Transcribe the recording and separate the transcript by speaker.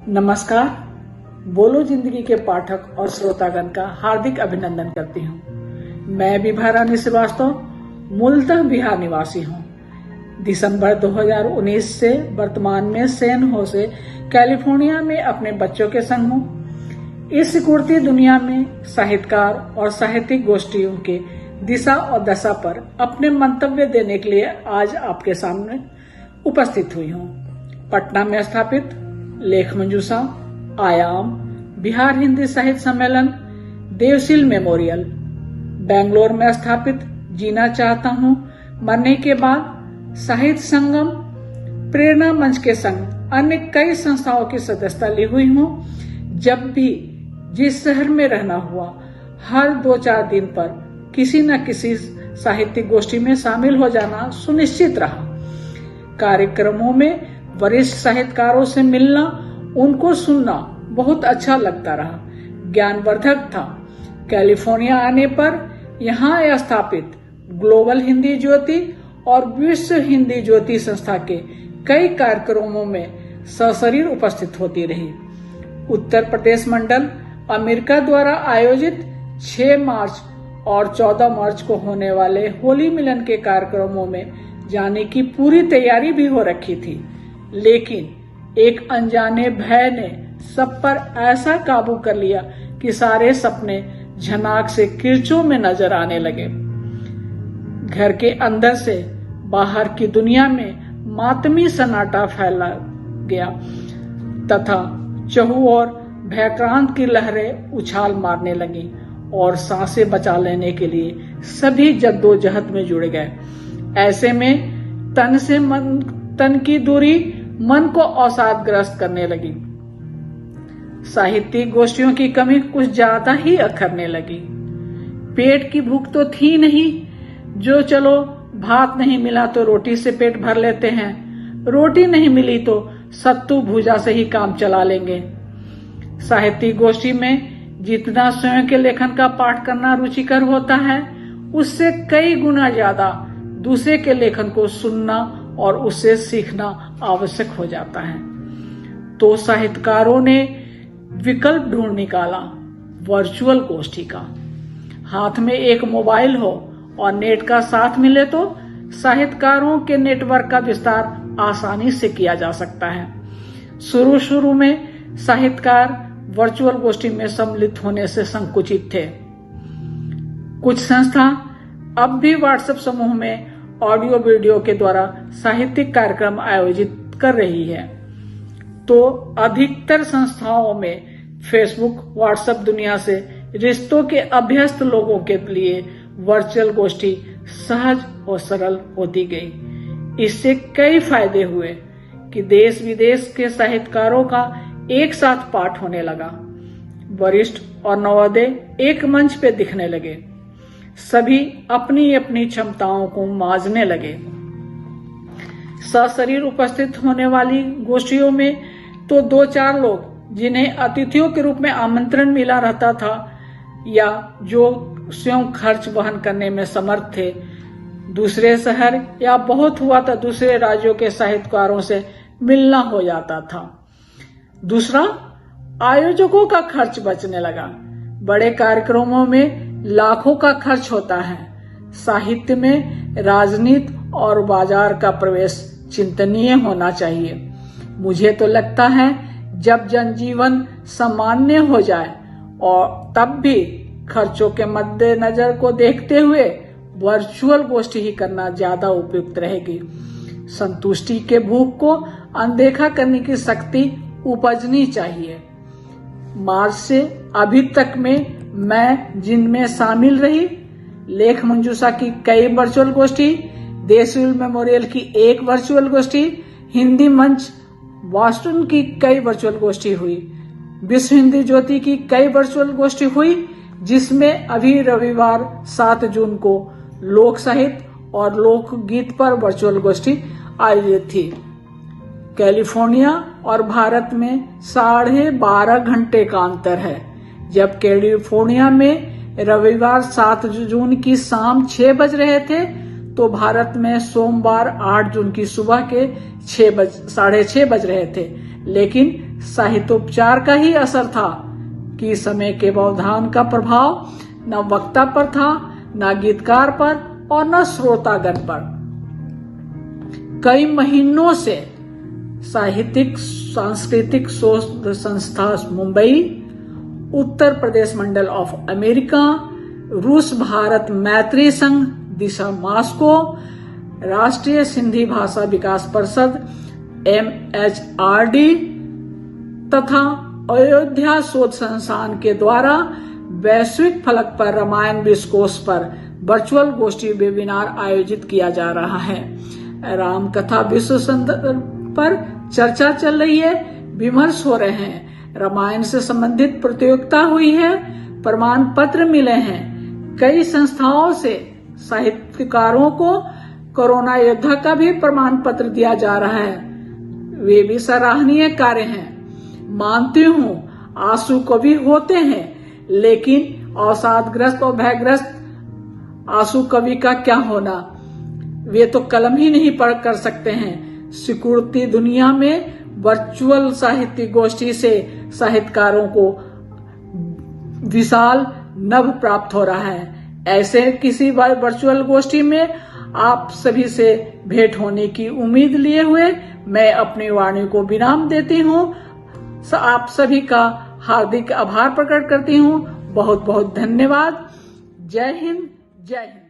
Speaker 1: नमस्कार। बोलो जिंदगी के पाठक और श्रोतागण का हार्दिक अभिनंदन करती हूँ। मैं विभा रानी श्रीवास्तव मूलतः बिहार निवासी हूँ। दिसंबर 2019 से वर्तमान में सैन होसे कैलिफोर्निया में अपने बच्चों के संग हूँ। इस सिकुड़ती दुनिया में साहित्यकार और साहित्यिक गोष्ठियों के दिशा और दशा पर अपने मंतव्य देने के लिए आज आपके सामने उपस्थित हुई हूँ। पटना में स्थापित लेख मंजूषा, आयाम, बिहार हिंदी साहित्य सम्मेलन, देवशील मेमोरियल, बेंगलोर में स्थापित जीना चाहता हूँ, मरने के बाद, साहित्य संगम, प्रेरणा मंच के संग अन्य कई संस्थाओं की सदस्यता ली हुई हूँ। जब भी जिस शहर में रहना हुआ, हर 2-4 दिन पर किसी न किसी साहित्यिक गोष्ठी में शामिल हो जाना सुनिश्चित रहा। कार्यक्रमों में वरिष्ठ साहित्यकारों से मिलना, उनको सुनना बहुत अच्छा लगता रहा, ज्ञानवर्धक था। कैलिफोर्निया आने पर यहाँ स्थापित ग्लोबल हिंदी ज्योति और विश्व हिंदी ज्योति संस्था के कई कार्यक्रमों में सशरीर उपस्थित होती रही। उत्तर प्रदेश मंडल अमेरिका द्वारा आयोजित 6 मार्च और 14 मार्च को होने वाले होली मिलन के कार्यक्रमों में जाने की पूरी तैयारी भी हो रखी थी, लेकिन एक अनजाने भय ने सब पर ऐसा काबू कर लिया कि सारे सपने झनाक से किरचों में नजर आने लगे। घर के अंदर से बाहर की दुनिया में मातमी सन्नाटा फैला गया तथा चहुओर भयक्रांत की लहरें उछाल मारने लगी और सांसें बचा लेने के लिए सभी जद्दोजहद में जुड़ गए। ऐसे में तन से तन की दूरी मन को अवसादग्रस्त करने लगी। साहित्यिक गोष्ठियों की कमी कुछ ज्यादा ही अखरने लगी। पेट की भूख तो थी नहीं, जो चलो भात नहीं मिला तो रोटी से पेट भर लेते हैं, रोटी नहीं मिली तो सत्तू भूजा से ही काम चला लेंगे। साहित्यिक गोष्ठी में जितना स्वयं के लेखन का पाठ करना रुचिकर होता है, उससे कई गुना ज्यादा दूसरे के लेखन को सुनना और उससे सीखना आवश्यक हो जाता है। तो साहित्यकारों ने विकल्प ढूंढ निकाला वर्चुअल गोष्ठी का। हाथ में एक मोबाइल हो और नेट का साथ मिले तो साहित्यकारों के नेटवर्क का विस्तार आसानी से किया जा सकता है। शुरू में साहित्यकार वर्चुअल गोष्ठी में सम्मिलित होने से संकुचित थे। कुछ संस्था अब भी व्हाट्सएप समूह में ऑडियो वीडियो के द्वारा साहित्यिक कार्यक्रम आयोजित कर रही है, तो अधिकतर संस्थाओं में फेसबुक, व्हाट्सएप दुनिया से रिश्तों के अभ्यस्त लोगों के लिए वर्चुअल गोष्ठी सहज और सरल होती गई। इससे कई फायदे हुए कि देश विदेश के साहित्यकारों का एक साथ पाठ होने लगा। वरिष्ठ और नवोदय एक मंच पे दिखने लगे। सभी अपनी अपनी क्षमताओं को मांझने लगे। सशरीर उपस्थित होने वाली गोष्ठियों में तो 2-4 लोग जिन्हें अतिथियों के रूप में आमंत्रण मिला रहता था या जो स्वयं खर्च वहन करने में समर्थ थे, दूसरे शहर या बहुत हुआ तो दूसरे राज्यों के साहित्यकारों से मिलना हो जाता था। दूसरा, आयोजकों का खर्च बचने लगा। बड़े कार्यक्रमों में लाखों का खर्च होता है। साहित्य में राजनीति और बाजार का प्रवेश चिंतनीय होना चाहिए। मुझे तो लगता है जब जनजीवन सामान्य हो जाए और तब भी खर्चों के मद्देनजर को देखते हुए वर्चुअल गोष्ठी ही करना ज्यादा उपयुक्त रहेगी। संतुष्टि के भूख को अनदेखा करने की शक्ति उपजनी चाहिए। मार्च से अभी तक में मैं जिनमें शामिल रही, लेख मंजूषा की कई वर्चुअल गोष्ठी, देवशील मेमोरियल की एक वर्चुअल गोष्ठी, हिंदी मंच बॉस्टन की कई वर्चुअल गोष्ठी हुई, विश्व हिंदी ज्योति की कई वर्चुअल गोष्ठी हुई, जिसमें अभी रविवार 7 जून को लोक साहित्य और लोकगीत पर वर्चुअल गोष्ठी आयोजित थी। कैलिफोर्निया और भारत में 12.5 घंटे का अंतर है। जब कैलिफोर्निया में रविवार 7 जून की शाम 6 बज रहे थे, तो भारत में सोमवार 8 जून की सुबह के 6:30 बज रहे थे। लेकिन साहित्योपचार का ही असर था कि समय के व्यवधान का प्रभाव न वक्ता पर था, न गीतकार पर और न श्रोतागण पर। कई महीनों से साहित्यिक सांस्कृतिक शोध संस्था मुंबई, उत्तर प्रदेश मंडल ऑफ अमेरिका, रूस भारत मैत्री संघ दिशा मॉस्को, राष्ट्रीय सिंधी भाषा विकास परिषद MHRD तथा अयोध्या शोध संस्थान के द्वारा वैश्विक फलक पर रामायण विश्वकोश पर वर्चुअल गोष्ठी वेबिनार आयोजित किया जा रहा है। राम कथा विश्व संदर्भ पर चर्चा चल रही है, विमर्श हो रहे हैं, रामायण से संबंधित प्रतियोगिता हुई है, प्रमाण पत्र मिले हैं। कई संस्थाओं से साहित्यकारों को कोरोना योद्धा का भी प्रमाण पत्र दिया जा रहा है। वे भी सराहनीय कार्य हैं। मानती हूँ आंसू कवि होते हैं, लेकिन अवसादग्रस्त और भयग्रस्त आंसू कवि का क्या होना। वे तो कलम ही नहीं पढ़ कर सकते हैं। सिकुड़ती दुनिया में वर्चुअल साहित्य गोष्ठी से साहित्यकारों को विशाल नभ प्राप्त हो रहा है। ऐसे किसी वर्चुअल गोष्ठी में आप सभी से भेंट होने की उम्मीद लिए हुए मैं अपनी वाणी को विराम देती हूँ। आप सभी का हार्दिक आभार प्रकट करती हूँ। बहुत बहुत धन्यवाद। जय हिंद, जय हिंद।